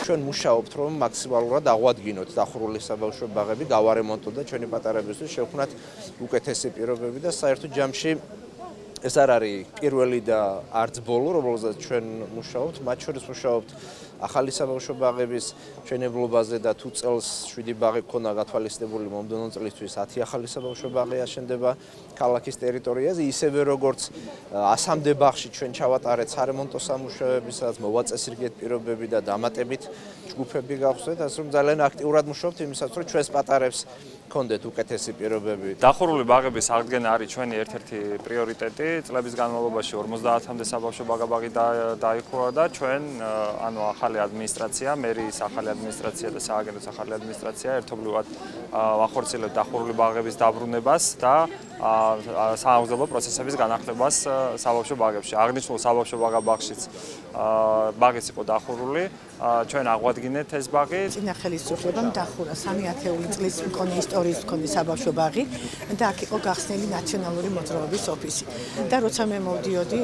ჩვენ მუშაობთ, რომ მაქსიმალურად აღვადგინოთ დახურული საბავშვო ბაღები, გავარემონტოთ და ჩვენი პატარებისთვის შევქმნათ უკეთესი პირობები და საერთო ჯამში ეს არ არის პირველი და არც ბოლო, რომელზეც ჩვენ მუშაობთ, მათ შორის მუშაობთ ახალი საბავშვო ბაღების მშენებლობაზე და თუ წელს 7 ბაღი ქონა გათვალისწინებული მომდევნო წლისთვის 10 ახალი საბავშვო ბაღი აშენდება ქალაქის ტერიტორიაზე, ისევე როგორც 100-მდე ბაღში ჩვენ ჩავატარეთ სარემონტო სამუშაოები, სადაც მოვაწესრიგეთ პირობები და დამატებით ჯგუფები გავხსნით, ასე რომ ძალიან აქტიურად მუშაობთ იმისათვის, რომ ჩვენს პატარებს გქონდეთ უკეთესი პირობები. დახურული ბაღების აღდგენა არის ჩვენი ერთ-ერთი პრიორიტეტი. წლების განმავლობაში 50-მდე საბავშვო ბაღი დაიხურა და ჩვენ, ანუ ახალი ადმინისტრაცია, მერიის ახალი ადმინისტრაცია და სააგენტოს ახალი ადმინისტრაცია ერთობლივად ვახორციელებთ დახურული ბაღების დაბრუნებას და საავზელო პროცესების განახლებას საბავშვო ბაღებში. აღნიშნულ საბავშვო ბაღშიც ბაღიც იყო დახურული. ჩვენ აღვადგინეთ ეს ბაღი. წინა ხელისუფლებამ დახურა 3 ათეული წლის მქონე ისტორიის მქონე საბავშვო ბაღი და აქ იყო გახსნილი ნაციონალური მოძრაობის ოფისი. და როცა მე მოვდიოდი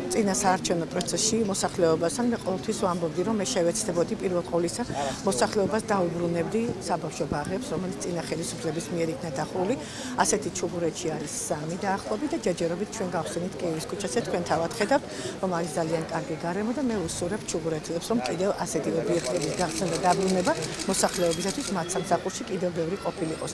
წინა საარჩევნო პროცესში მოსახლეობასთან მე ყოველთვის ვამბობდი, რომ მე შევეცდებოდი პირველ ყოვლისა მოსახლეობას დაუბრუნებდი საბავშვო ბაღებს, რომელიც წინა ხელისუფლების მიერ იქნა დახურული. ასეთი ჩუღურეთში არის 3 დაახლოებით და ჯერჯერობით ჩვენ გავხსენით კიევის ქუჩაზე, თქვენ თავად ხედავთ, რომ არის ძალიან კარგი გარემო და მე ვუსურებ ჩუღურეთებს, რომ კიდევ ასეთი ობიექტების გახსნა და დაბრუნება მოსახლეობისათვის მათ სამსახურში კიდევ ბევრი ყოფილიყოს.